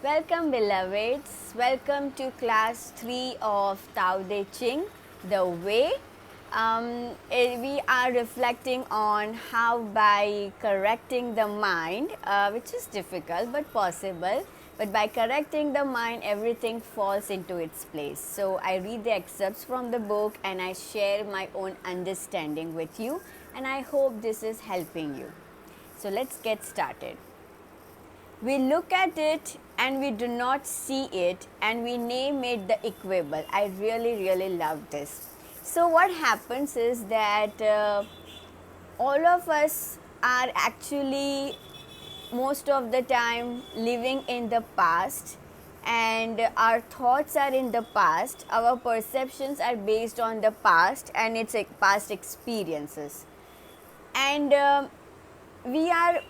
Welcome, beloveds. Welcome to class 3 of Tao Te Ching, The Way. We are reflecting on how by correcting the mind, which is difficult but possible, but by correcting the mind, everything falls into its place. So I read the excerpts from the book and I share my own understanding with you, and I hope this is helping you. So let's get started. We look at it and we do not see it, and we name it the equable. I really love this. So what happens is that all of us are actually most of the time living in the past, and our thoughts are in the past, our perceptions are based on the past and its past experiences, and we are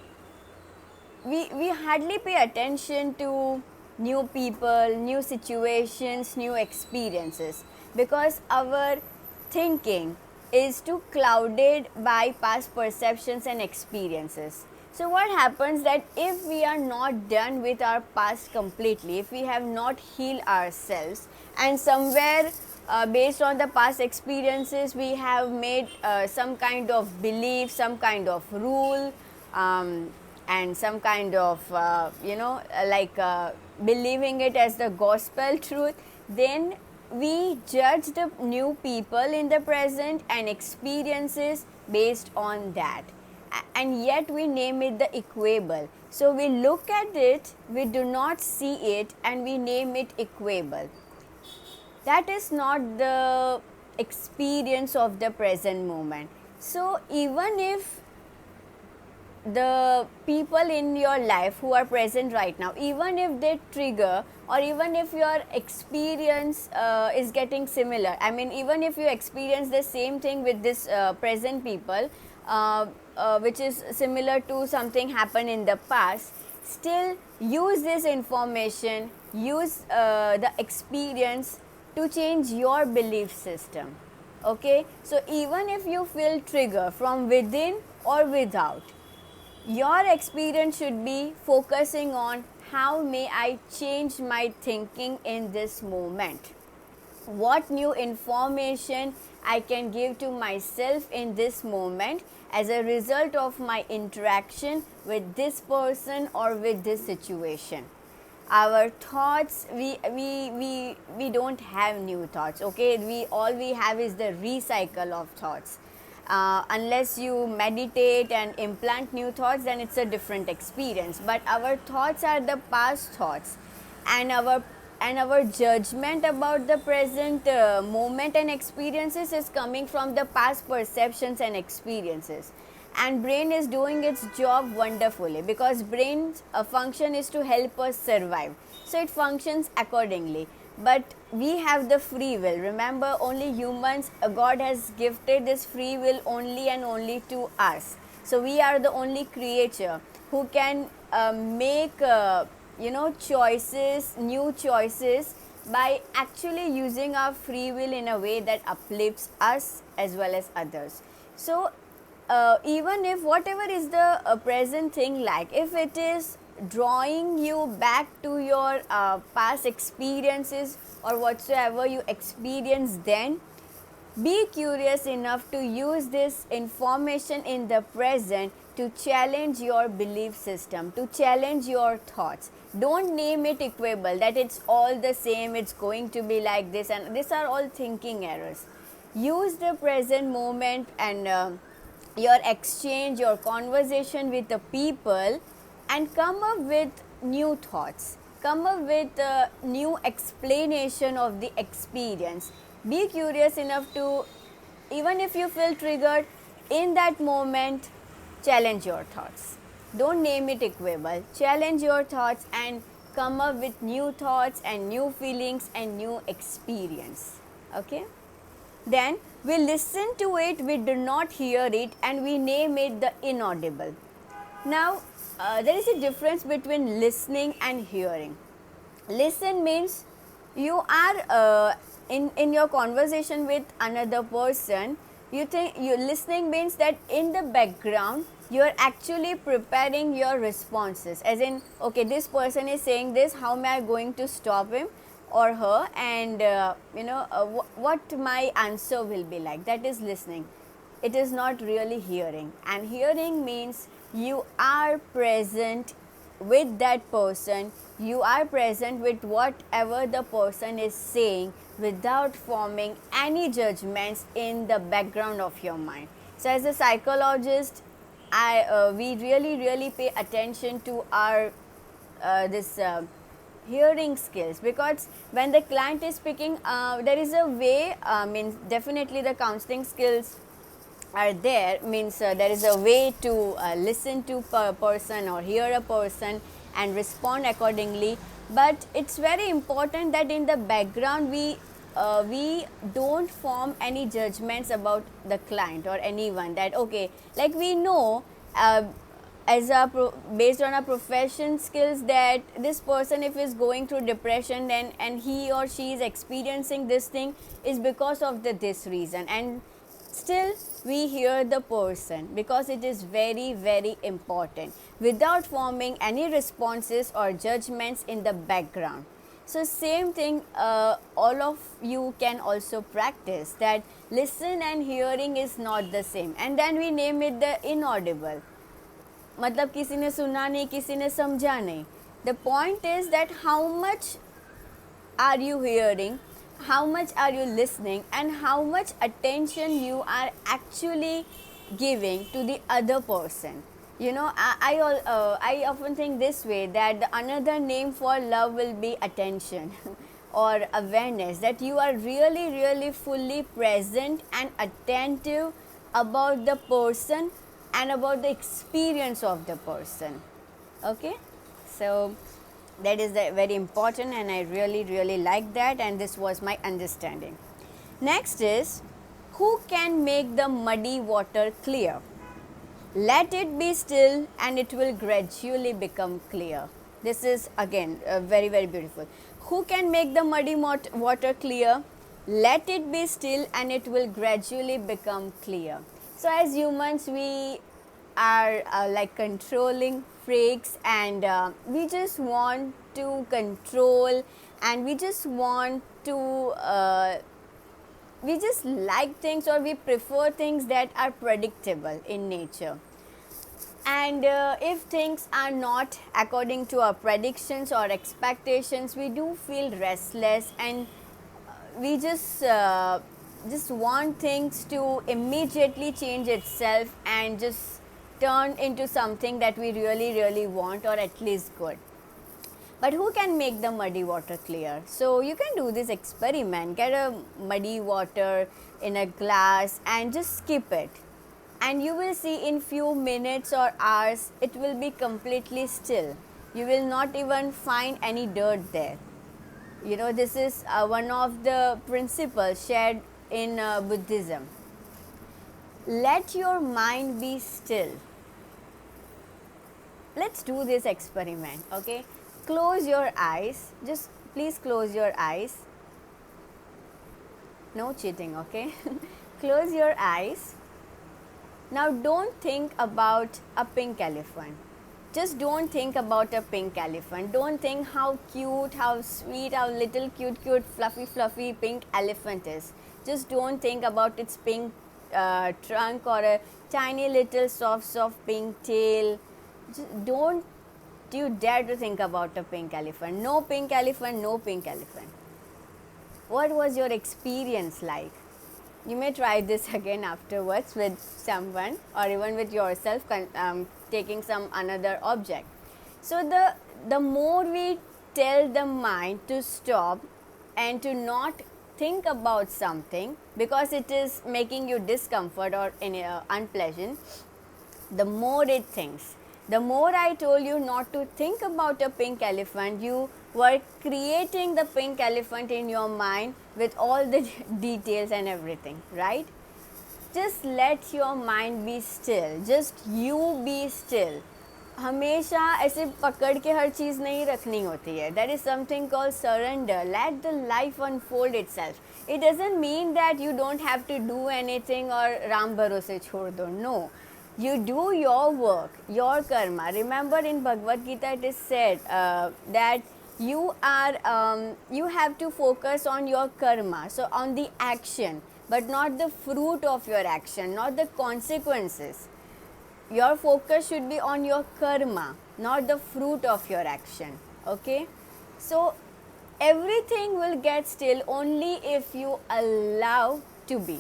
we hardly pay attention to new people, new situations, new experiences, because our thinking is too clouded by past perceptions and experiences. So what happens that if we are not done with our past completely, if we have not healed ourselves, and somewhere based on the past experiences we have made some kind of belief, some kind of rule, and some kind of believing it as the gospel truth, then we judge the new people in the present and experiences based on that, and yet we name it the equable. So we look at it, we do not see it, and we name it equable. That is not the experience of the present moment. So even if the people in your life who are present right now, even if they trigger, or even if your experience is getting similar, I mean even if you experience the same thing with this present people, which is similar to something happened in the past, still use this information, use the experience to change your belief system. Okay, so even if you feel trigger from within or without, your experience should be focusing on how may I change my thinking in this moment. What new information I can give to myself in this moment as a result of my interaction with this person or with this situation. Our thoughts, we don't have new thoughts. Okay, we have is the recycle of thoughts. Unless you meditate and implant new thoughts, then it's a different experience. But our thoughts are the past thoughts, and our judgment about the present moment and experiences is coming from the past perceptions and experiences. And brain is doing its job wonderfully, because brain's function is to help us survive, so it functions accordingly. But we have the free will. Remember, only humans, God has gifted this free will only and only to us. So we are the only creature who can make choices, new choices, by actually using our free will in a way that uplifts us as well as others. So even if whatever is the present thing, like if it is drawing you back to your past experiences or whatsoever you experienced then, be curious enough to use this information in the present to challenge your belief system, to challenge your thoughts. Don't name it equable, that it's all the same, it's going to be like this, and these are all thinking errors. Use the present moment and your exchange, your conversation with the people, and come up with new thoughts, come up with a new explanation of the experience. Be curious enough to, even if you feel triggered in that moment, challenge your thoughts. Don't name it equable. Challenge your thoughts and come up with new thoughts and new feelings and new experience. Okay? Then we listen to it, we do not hear it, and we name it the inaudible. Now, there is a difference between listening and hearing. Listen means you are in your conversation with another person. You think you listening means that in the background you're actually preparing your responses, as in, okay, this person is saying this, how am I going to stop him or her, and what my answer will be like. That is listening. It is not really hearing. And hearing means you are present with that person, you are present with whatever the person is saying without forming any judgments in the background of your mind. So as a psychologist, we really pay attention to our this hearing skills, because when the client is speaking, there is a way, means definitely the counseling skills are there, means there is a way to listen to a person or hear a person and respond accordingly. But it's very important that in the background we don't form any judgments about the client or anyone, that okay, like we know as based on our profession skills, that this person if is going through depression, then and he or she is experiencing this thing is because of this reason, and still we hear the person because it is very important, without forming any responses or judgments in the background. So same thing, all of you can also practice that. Listen and hearing is not the same, and then we name it the inaudible. मतलब किसी ने सुना नहीं, किसी ने समझा नहीं. The point is that how much are you hearing, how much are you listening, and how much attention you are actually giving to the other person. I often think this way, that another name for love will be attention or awareness, that you are really fully present and attentive about the person and about the experience of the person. Okay, so that is very important, and I really like that, and this was my understanding. Next is, who can make the muddy water clear? Let it be still and it will gradually become clear. This is again very beautiful. Who can make the muddy water clear? Let it be still and it will gradually become clear. So as humans, we are like controlling freaks, and we just want to control, and we just want to we just like things, or we prefer things that are predictable in nature. And if things are not according to our predictions or expectations, we do feel restless, and we just want things to immediately change itself and just turn into something that we really want, or at least good. But who can make the muddy water clear? So you can do this experiment. Get a muddy water in a glass and just skip it, and you will see in few minutes or hours it will be completely still. You will not even find any dirt there. This is one of the principles shared in Buddhism. Let your mind be still. Let's do this experiment, okay? Close your eyes. Just please close your eyes. No cheating, okay? Close your eyes. Now don't think about a pink elephant. Just don't think about a pink elephant. Don't think how cute, how sweet, how little cute, fluffy pink elephant is. Just don't think about its pink trunk or a tiny little soft pink tail. Just don't you dare to think about a pink elephant. No pink elephant, no pink elephant. What was your experience like? You may try this again afterwards with someone, or even with yourself, taking some another object. So the more we tell the mind to stop and to not think about something because it is making you discomfort or unpleasant, the more it thinks. The more I told you not to think about a pink elephant, you were creating the pink elephant in your mind with all the details and everything, right? Just let your mind be still. Just you be still. हमेशा ऐसे पकड़ के हर चीज़ नहीं रखनी होती है. There is something called surrender. Let the life unfold itself. It doesn't mean that you don't have to do anything or Ram भरोसे छोड़ दो. No. You do your work, your karma. Remember in Bhagavad Gita it is said that you have to focus on your karma, so on the action, but not the fruit of your action, not the consequences. Your focus should be on your karma, not the fruit of your action. Okay, so everything will get still only if you allow to be,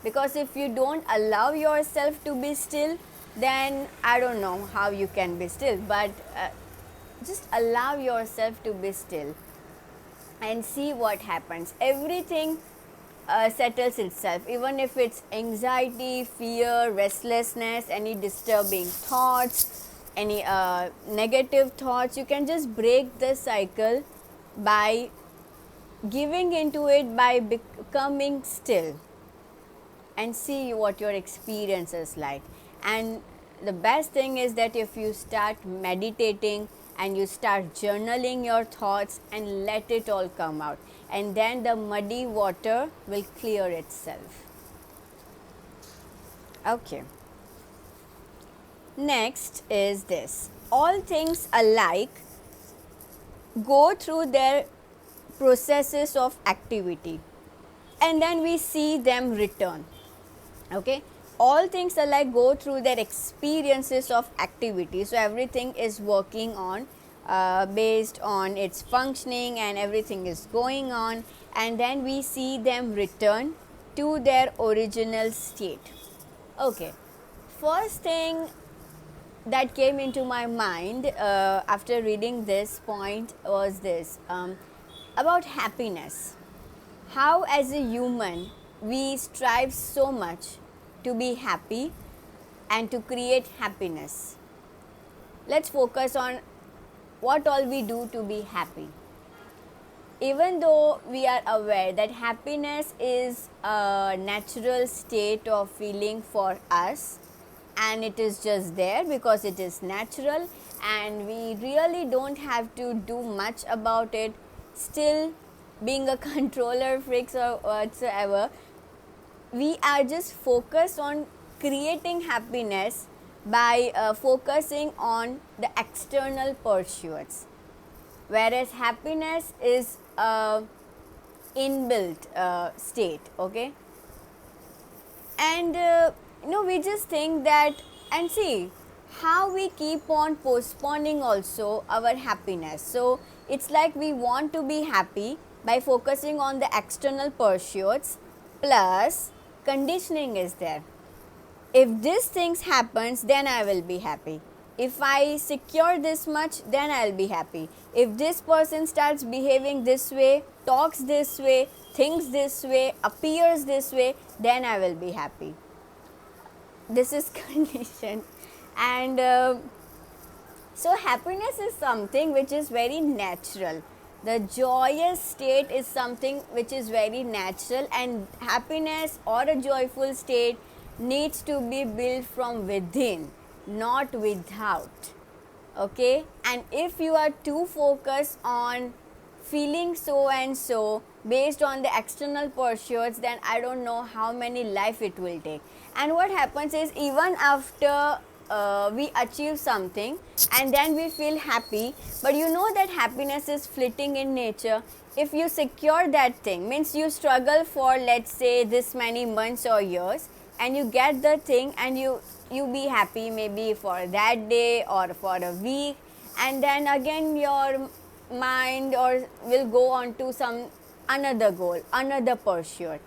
because if you don't allow yourself to be still, then I don't know how you can be still, but just allow yourself to be still and see what happens. Everything settles itself, even if it's anxiety, fear, restlessness, any disturbing thoughts, any negative thoughts. You can just break the cycle by giving into it, by becoming still, and see what your experience is like. And the best thing is that if you start meditating and you start journaling your thoughts and let it all come out, and then the muddy water will clear itself. Okay. Next is this: all things alike go through their processes of activity and then we see them return. Okay, all things alike go through their experiences of activity, so everything is working on based on its functioning and everything is going on, and then we see them return to their original state. Okay, first thing that came into my mind after reading this point was this, about happiness. How as a human we strive so much to be happy and to create happiness. Let's focus on what all we do to be happy. Even though we are aware that happiness is a natural state of feeling for us, and it is just there because it is natural and we really don't have to do much about it, still being a controller freaks or whatsoever, we are just focused on creating happiness by focusing on the external pursuits, whereas happiness is a inbuilt state. Okay, and we just think that, and see how we keep on postponing also our happiness. So it's like we want to be happy by focusing on the external pursuits, plus conditioning is there. If these things happens, then I will be happy. If I secure this much, then I'll be happy. If this person starts behaving this way, talks this way, thinks this way, appears this way, then I will be happy. This is conditioned. And so happiness is something which is very natural. The joyous state is something which is very natural, and happiness or a joyful state needs to be built from within, not without. Okay, and if you are too focused on feeling so and so based on the external pursuits, then I don't know how many life it will take. And what happens is, even after we achieve something and then we feel happy, but you know that happiness is fleeting in nature. If you secure that thing, means you struggle for, let's say, this many months or years, and you get the thing and you be happy maybe for that day or for a week, and then again your mind or will go on to some another goal, another pursuit,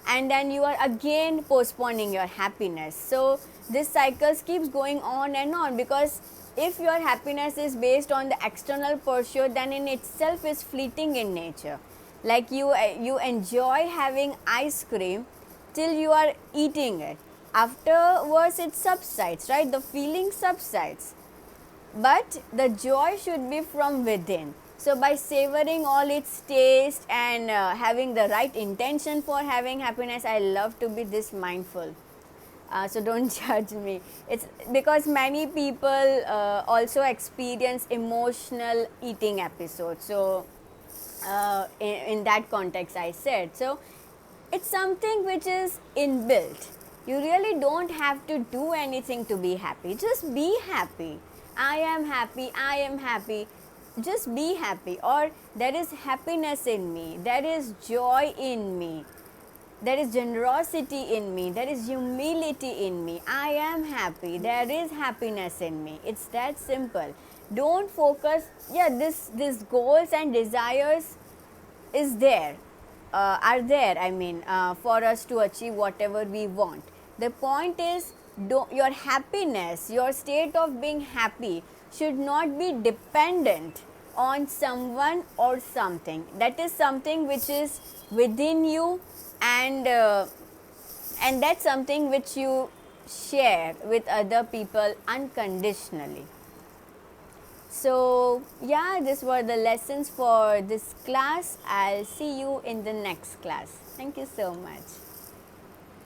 and then you are again postponing your happiness. So this cycle keeps going on and on, because if your happiness is based on the external pursuit, then in itself is fleeting in nature. Like you enjoy having ice cream till you are eating it. Afterwards it subsides, right? The feeling subsides. But the joy should be from within. So by savoring all its taste and having the right intention for having happiness, I love to be this mindful. So don't judge me. It's because many people also experience emotional eating episodes. So in that context I said. So it's something which is inbuilt. You really don't have to do anything to be happy. Just be happy. I am happy, I am happy. Just be happy. Or there is happiness in me, there is joy in me, there is generosity in me, there is humility in me. I am happy, there is happiness in me. It's that simple. Don't focus, yeah, this goals and desires is there, are there, I mean, for us to achieve whatever we want. The point is, your happiness, your state of being happy should not be dependent on someone or something. That is something which is within you, and that's something which you share with other people unconditionally. So yeah, these were the lessons for this class. I'll see you in the next class. Thank you so much.